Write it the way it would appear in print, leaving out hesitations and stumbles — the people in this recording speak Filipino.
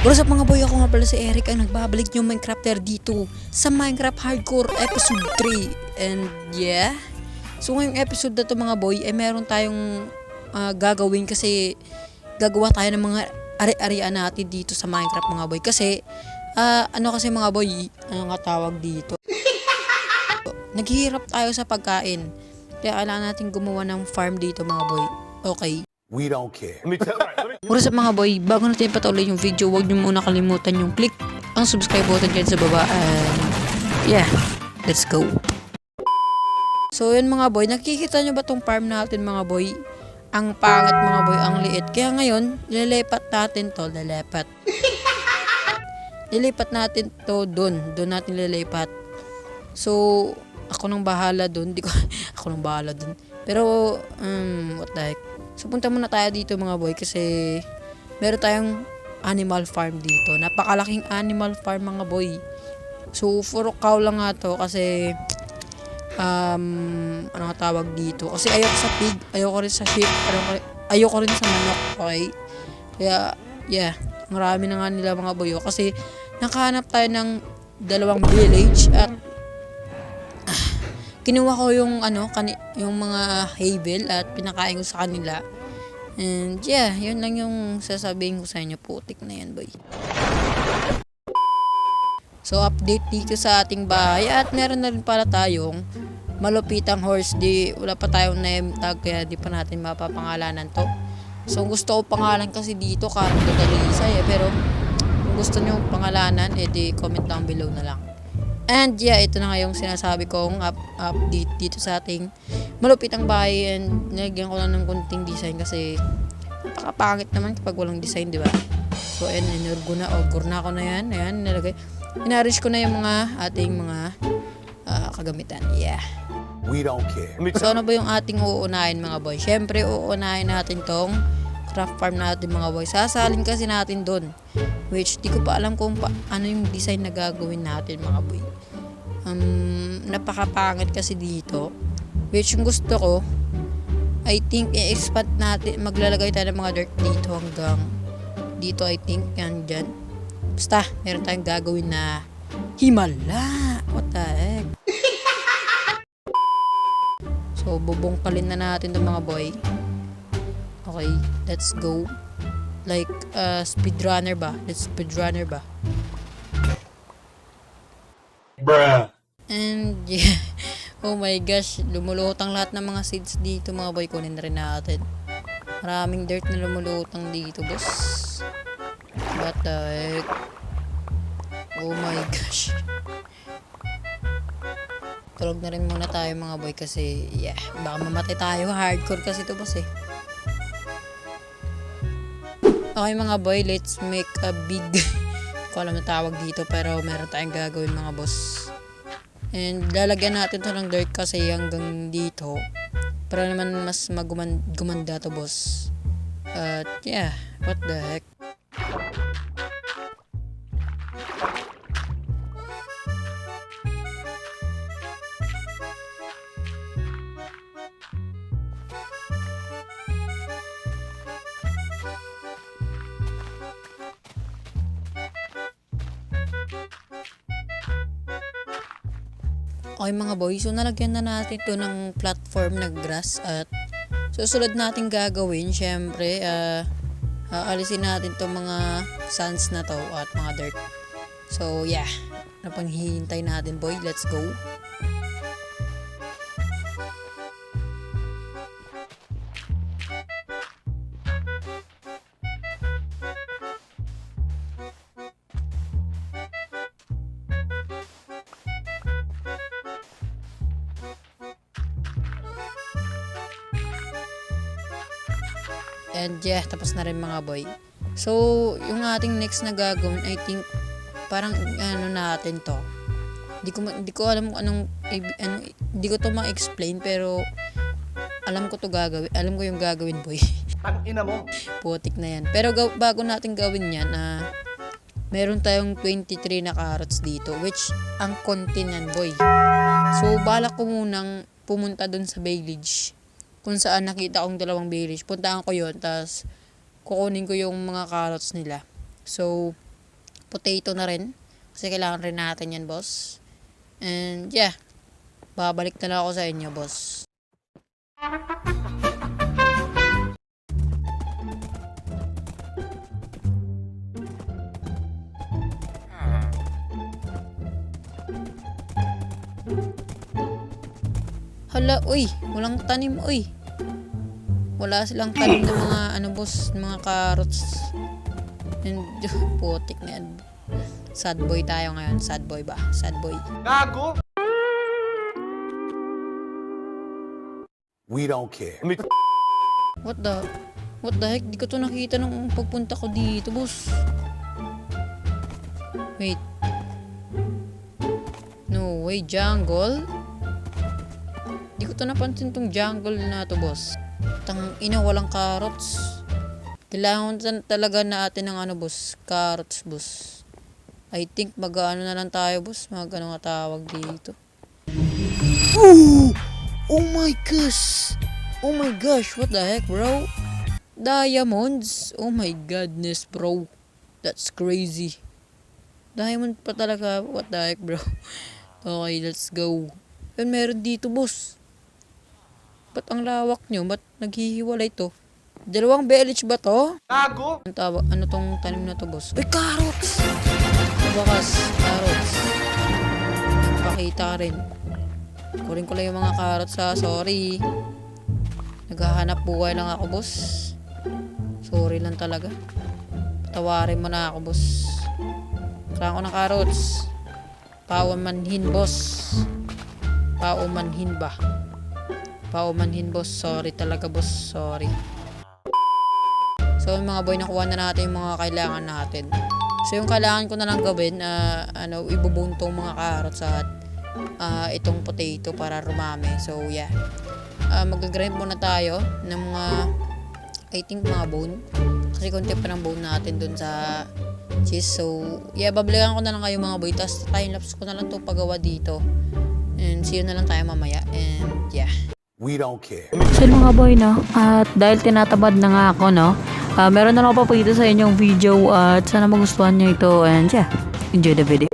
What's up mga boy, ako nga pala si Eric ang nagbabalik yung Minecrafter dito sa Minecraft Hardcore Episode 3. And yeah, so ngayong episode na to mga boy, meron tayong gagawin kasi gagawa tayo ng mga ari-arian natin dito sa Minecraft mga boy. Kasi, kasi mga boy, ano nga tawag dito? Naghihirap tayo sa pagkain. Kaya kailangan natin gumawa ng farm dito mga boy. Okay. We don't care. What's up mga boy, bago natin patuloy yung video, huwag nyo muna kalimutan yung click ang subscribe button dyan sa baba and yeah, let's go. So yun mga boy, nakikita nyo ba tong farm natin mga boy? Ang pangit mga boy, ang liit. Kaya ngayon, lilipat natin to, lilipat natin to doon natin lilipat. So, ako nang bahala doon, ako nang bahala doon. Pero, what the heck. So punta muna tayo dito mga boy kasi meron tayong animal farm dito. Napakalaking animal farm mga boy. So puro cow lang nga to kasi ano nga tawag dito. Kasi ayoko sa pig, ayoko rin sa sheep, ayoko rin sa manok, okay? Kaya yeah, marami na nga nila mga boy kasi nakahanap tayo ng dalawang village at kinuha ko yung yung mga havel at pinakain ko sa kanila. And yeah, yun lang yung sasabihin ko sa inyo, putik na yan boy. So update dito sa ating bahay at meron na rin pala tayong malupitang horse. Wala pa tayong name tag kaya di pa natin mapapangalanan to. So gusto ko pangalan kasi dito Carlo Dalisa pero kung gusto nyo pangalanan di comment down below na lang. And yeah, ito na nga yung sinasabi kong update dito sa ating malupitang bahay and nilagyan ko lang ng konting design kasi napakapangit naman kapag walang design, di ba? So ayan, gurna ko na yan. Ayan, nilagay. Inarrange ko na yung mga ating mga kagamitan. Yeah. We don't care. So ano ba yung ating uunahin mga boy? Syempre uunahin natin tong craft farm natin mga boy. Sasalin kasi natin doon. Which di ko pa alam kung ano yung design na gagawin natin mga boy. Napakapangit kasi dito. Which yung gusto ko, I think i-expand natin, maglalagay tayo ng mga dirt dito hanggang dito I think, yan dyan. Basta, meron tayong gagawin na himala. What the heck? So, bubungkalin na natin itong mga boy. Okay, let's go. Like, speedrunner ba? Let's speedrunner ba? Bruh. And yeah, oh my gosh, lumulutang lahat ng mga seeds dito mga boy. Kunin na rin natin. Maraming dirt na lumulutang dito, boss. What the heck? Oh my gosh. Tulog na rin muna tayo mga boy kasi yeah, baka mamatay tayo. Hardcore kasi ito boss eh. Okay mga boy, let's make a big ko alam na tawag dito pero meron tayong gagawin mga boss. And lalagyan natin to ng dirt kasi hanggang dito para naman mas gumanda to boss. At yeah, what the heck. Okay mga boy, so nalagyan na natin ito ng platform na grass at susunod natin gagawin, syempre, alisin natin itong mga sands na to at mga dirt. So yeah, napanghihintay natin boy, let's go. And yeah, tapos na rin mga boy. So, yung ating next na gagawin, I think, parang natin to. Di ko alam kung di ko to ma-explain, pero alam ko to gagawin. Alam ko yung gagawin boy. Tangina mo. Putik na yan. Pero bago natin gawin yan, meron tayong 23 na carrots dito, which ang konti yan boy. So, balak ko munang pumunta dun sa village kung saan nakita kong dalawang village. Puntaan ko yun, tapos kukunin ko yung mga carrots nila. So, potato na rin. Kasi kailangan rin natin yan, boss. And yeah, babalik na lang ako sa inyo, boss. Hala, uy, walang tanim, uy. Wala silang tanim ng mga, boss, mga carrots. And, putik na yan. Sad boy tayo ngayon. Sad boy ba? Sad boy. Gago! We don't care. What the heck? Di ko to nakita nung pagpunta ko dito, boss. Wait. No way, jungle? Di ko to napansin tong jungle na to, boss. Tang ina, walang carrots. Kailangan talaga natin ng boss. Carrots, boss. I think mag-ano na lang tayo, boss. Mag-ano nga tawag dito. Ooh! Oh my gosh! Oh my gosh, what the heck, bro? Diamonds? Oh my goodness, bro. That's crazy. Diamond pa talaga. What the heck, bro? Okay, let's go. And meron dito, boss. Ba't ang lawak nyo? Ba't naghihiwalay to? Dalawang BLH ba to? Gago! Ano tong tanim na to, boss? Uy, carrots! Bakas, carrots. Pakita ka rin. Kurin ko lang yung mga carrots, ha. Sorry. Naghahanap buhay lang ako, boss. Sorry lang talaga. Patawarin mo na ako, boss. Kailangan ko ng carrots. Paumanhin, boss. Paumanhin ba? Paumanhin, boss. Sorry talaga, boss. Sorry. So, mga boy, nakuha na natin yung mga kailangan natin. So, yung kailangan ko na lang gawin, ibubuntong mga carrots at itong potato para rumami. So, yeah. Mag-grind muna tayo ng mga, I think, mga bone. Kasi konti pa ng bone natin dun sa cheese. So, yeah, babalikan ko na lang kayo mga boy. Tapos, time-lapse ko na lang ito pagawa dito. And see you na lang tayo mamaya. And, yeah. We don't care. So mga boy, no? At dahil tinatabad na nga ako, no? Meron na lang ako papakita sa inyong video at sana magustuhan nyo ito. And yeah, enjoy the video.